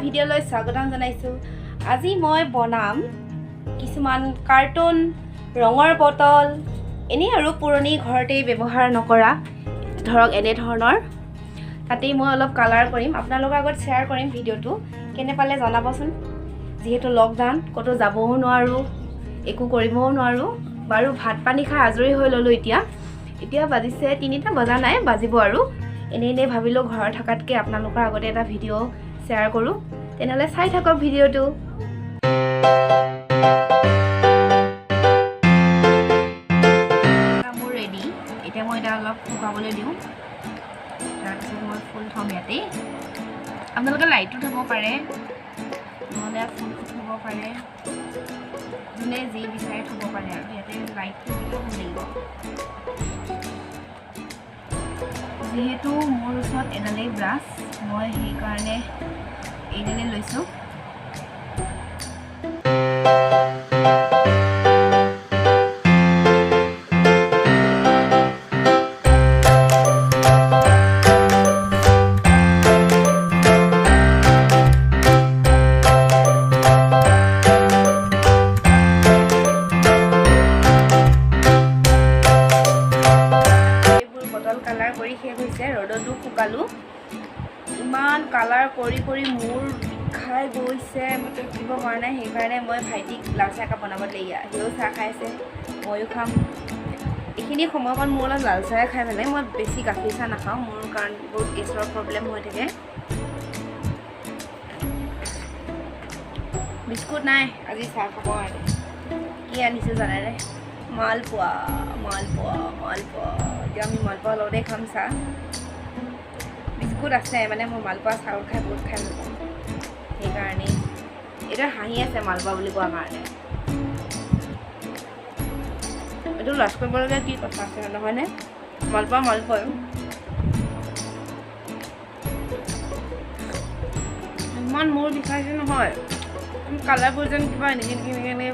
ভিডিঅ'লৈ স্বাগতম জনাইছো। আজি মই বনাম কিছুমান কাৰ্টুন, ৰঙৰ বটল, এনে আৰু পুৰণি ঘৰতে ব্যৱহাৰ নকৰা ধৰক এনে ধৰণৰ। তাতেই মই অলপ কালাৰ কৰিম, আপোনালোকৰ আগত শ্বেয়াৰ কৰিম ভিডিঅ'টো। কেনে পালে জনাবচোন। যিহেতু লকডাউন, ক'তো যাবও নোৱাৰোঁ, একো কৰিবও নোৱাৰোঁ। বাৰু ভাত পানী খাই আজৰি হৈ ল'লোঁ। এতিয়া বাজিছে 3টা বজা নাই, বাজিব আৰু। এনেই ভাবিলোঁ ঘৰত থকাতকৈ আপোনালোকৰ আগতে এটা ভিডিঅ' শ্বেয়াৰ কৰোঁ। তেনেহ'লে চাই থাকক ভিডিঅ'টো। মোৰ ৰেডি। এতিয়া মই অলপ শুকাবলৈ দিওঁ। তাৰপিছত মই ফুল থ'ম ইয়াতেই। আপোনালোকে লাইটো থ'ব পাৰে, নহ'লে ফুল থ'ব পাৰে, যোনে যি বিচাৰে থ'ব পাৰে। আৰু ইয়াতে লাইটটো দিলে ভাল লাগিব। যিহেতু মোৰ ওচৰত এডালেই ব্ৰাছ, মই সেইকাৰণে এইডালেই লৈছোঁ। শেষ হৈছে, ৰ'দতো শুকালোঁ। ইমান কালাৰ কৰি মূৰ বিষাই গৈছে, মই থাকিব পৰা নাই। সেইকাৰণে মই ভাইটিক লাল চাহ একাপ বনাব দিলে। সিও চাহ খাই আছে, ময়ো খাম। এইখিনি সময়কণ মোৰ অলপ লাল চাহে খাই পেলাই। মই বেছি গাখীৰ চাহ নাখাওঁ, মোৰ কাৰণ বহুত গেছৰ প্ৰব্লেম হৈ থাকে। বিস্কুট নাই আজি চাহ খাব কাৰণে। কি আনিছোঁ জানেনে? মালপোৱা। এতিয়া আমি মালপোৱা লগতে খাম চাহ। বিস্কুট আছে, মানে মই মালপোৱা চাউল খাই বহুত ভাল পাওঁ। সেইকাৰণে এতিয়া হাঁহি আছে মালপোৱা বুলি কোৱাৰ কাৰণে। এইটো লাজ কৰিবলগীয়া কি কথা আছে নহয়নে? মালপোৱা ইমান মূৰ বিষাইছে নহয়। কালাৰবোৰ যেন কিবা এনেকৈ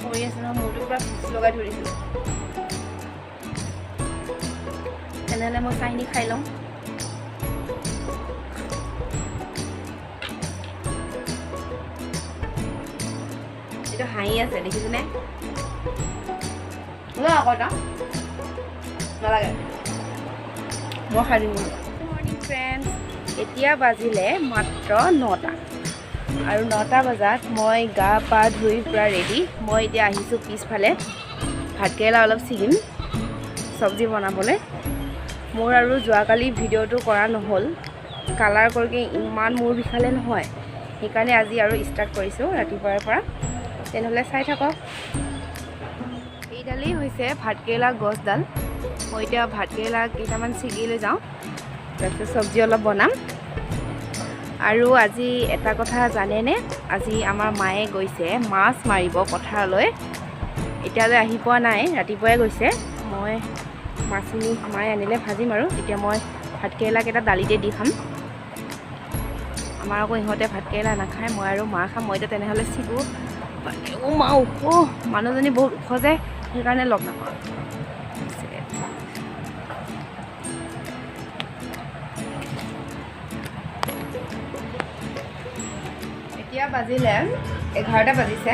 কৰি আছে নহয়, মূৰটো পুৰা ফিচ লগাই ধৰিছোঁ। তেনেহ'লে মই চাহখিনি খাই লওঁ। এইটো হাঁহি আছে দেখিছেনে? আকৌ এটা নালাগে, মই খাই দিম। Good morning friends. এতিয়া বাজিলে মাত্ৰ 9টা, আৰু 9টা বজাত মই গা পা ধুই পূৰা ৰেডি। মই এতিয়া আহিছোঁ পিছফালে, ভাতকেৰেলা অলপ ছিগিম চব্জি বনাবলৈ। মোৰ আৰু যোৱাকালি ভিডিঅ'টো কৰা নহ'ল, কালাৰ কৰি ইমান মূৰ বিষালে নহয়। সেইকাৰণে আজি আৰু ষ্টাৰ্ট কৰিছোঁ ৰাতিপুৱাৰ পৰা। তেনেহ'লে চাই থাকক। এইডালেই হৈছে ভাতকেৰেলা গছডাল। মই এতিয়া ভাতকেৰেলা কেইটামান ছিগি লৈ যাওঁ, তাৰপিছত চব্জি অলপ বনাম। আৰু আজি এটা কথা জানেনে? আজি আমাৰ মায়ে গৈছে মাছ মাৰিব পথাৰলৈ। এতিয়ালৈ আহি পোৱা নাই, ৰাতিপুৱাই গৈছে। মই মাছখিনি মায়ে আনিলে ভাজিম আৰু। এতিয়া মই ভাতকেৰেলাকেইটা দালিতে দি খাম। আমাৰ আকৌ ইহঁতে ভাতকেৰেলা নাখায়, মই আৰু মা খাম। মই এতিয়া তেনেহ'লে ছিগো। মা ওখ, মানুহজনী বহুত ওখ যে, সেইকাৰণে লগ নাপাওঁ। এতিয়া বাজিলে 11টা বাজিছে।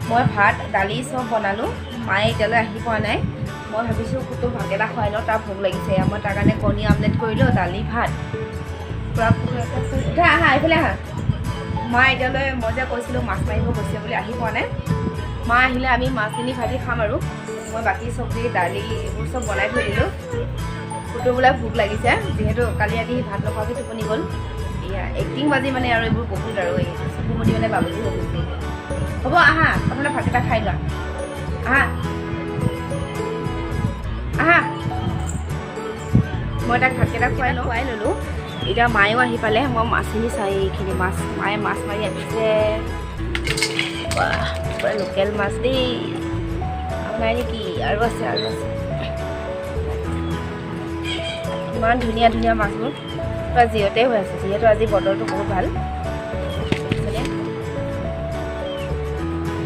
মই ভাত দালি চব বনালোঁ। মায়ে এতিয়ালৈ আহি পোৱা নাই। মই ভাবিছোঁ কুটু ভাতকেইটা খুৱাই লওঁ, তাৰ ভোক লাগিছে। মই তাৰ কাৰণে কণী আমলেট কৰিলোঁ, দালি ভাত পূৰা উঠা। আহা এইফালে আহা। মা এতিয়ালৈ মই যে কৈছিলোঁ মাছ মাৰিব গৈছে বুলি, আহি পোৱা নাই। মা আহিলে আমি মাছখিনি ভাজি খাম আৰু। মই বাকী চব্জি দালি এইবোৰ চব বনাই থৈ দিলোঁ। কুটুৰ বোলে ভোক লাগিছে, যিহেতু কালি ৰাতি ভাত নোখোৱাকৈ টোপনি গ'ল। এয়া এক্টিং বাজি মানে আৰু এইবোৰ বহুত আৰু এই চকুমুনি মানে বাবুজি হৈ গৈছে। হ'ব আহা, আপোনালোকে ভাতকেইটা খাই লোৱা। আহা মই তাক ভাতকেইটা খুৱাই ল'লোঁ। এতিয়া মায়েও আহি পালে। মই মাছখিনি চাই এইখিনি মায়ে মাছ মাৰি আহিছে। পুৰা লোকেল মাছ দেই। আপোনাৰ নেকি? আৰু আছে। ইমান ধুনীয়া মাছবোৰ পুৰা জিৰতে হৈ আছে, যিহেতু আজি বতৰটো বহুত ভাল।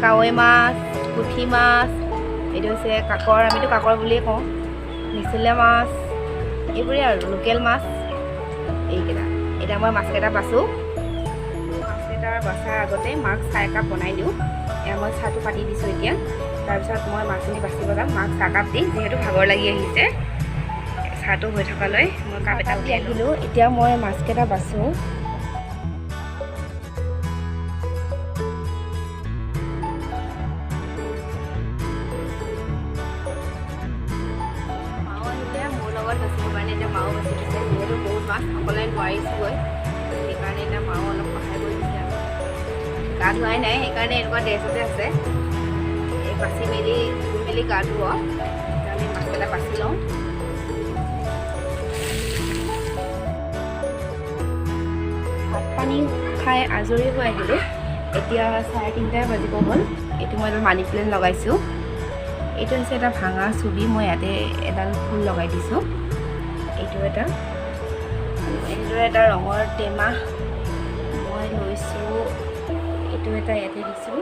কাৱৈ মাছ, পুঠি মাছ, এইটো হৈছে কাকৰ, আমিতো কাকৰ বুলিয়ে কওঁ। নিচলা মাছ, এইবোৰেই আৰু লোকেল মাছ এইকেইটা। এতিয়া মই মাছকেইটা বাছোঁ। মাছকেইটা বচাৰ আগতে মাক চাহ একাপ বনাই দিওঁ। মই চাহটো পাতি দিছোঁ এতিয়া। তাৰপিছত মই মাছখিনি বাচিব যাম। মাক চাহকাপ দি যিহেতু ভাগৰ লাগি আহিছে, চাহটো হৈ থকালৈ মই কাপ এটা উলিয়াই আহিলোঁ। এতিয়া মই মাছকেইটা বাচোঁ। মাও আহিলে মোৰ লগত বাচিবৰ কাৰণে এতিয়া মাও বাচি দিছে। যিহেতু বহুত মাছ অকলে নোৱাৰিছোঁগৈ, সেইকাৰণে এতিয়া মাও অলপ সহায় কৰি দিছে আৰু। গা ধুৱাই নাই, সেইকাৰণে এনেকুৱা ড্ৰেছতে আছে। এই বাচি মেলি ধুই মেলি গা ধুব। আমি মাছকেইটা বাচি লওঁ। ভাত পানী খাই আজৰি হৈ আহিলোঁ। এতিয়া 3:30 বাজিব হ'ল। এইটো মই এডাল মানি প্লেণ্ট লগাইছোঁ। এইটো হৈছে এটা ভাঙা চুবি, মই ইয়াতে এডাল ফুল লগাই দিছোঁ। এইটো এটা এনেদৰে এটা ৰঙৰ টেমা মই লৈছোঁ। এইটো এটা ইয়াতে দিছোঁ।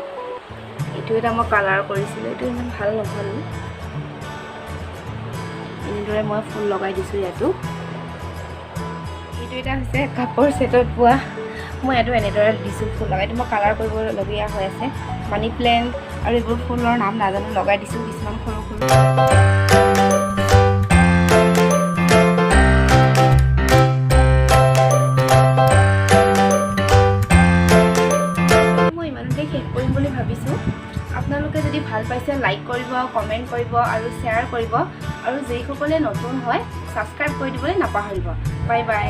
এইটো এটা মই কালাৰ কৰিছিলোঁ, এইটো ইমান ভাল নহ'ল। এনেদৰে মই ফুল লগাই দিছোঁ ইয়াতো। এইটো এটা হৈছে কাপোৰ ছেটত পোৱা, মই এইটো এনেদৰে দিছোঁ ফুল লগাই। এইটো মই কালাৰ কৰিবলগীয়া হৈ আছে। মানি প্লেণ্ট আৰু এইবোৰ ফুলৰ নাম নাজানো, লগাই দিছোঁ কিছুমান সৰু সৰু। মই ইমানতে শেষ কৰিম বুলি ভাবিছোঁ। আপোনালোকে যদি ভাল পাইছে লাইক কৰিব, কমেণ্ট কৰিব আৰু শ্বেয়াৰ কৰিব, আৰু যিসকলে নতুন হয় ছাবস্ক্ৰাইব কৰি দিবলৈ নাপাহৰিব। Bye bye.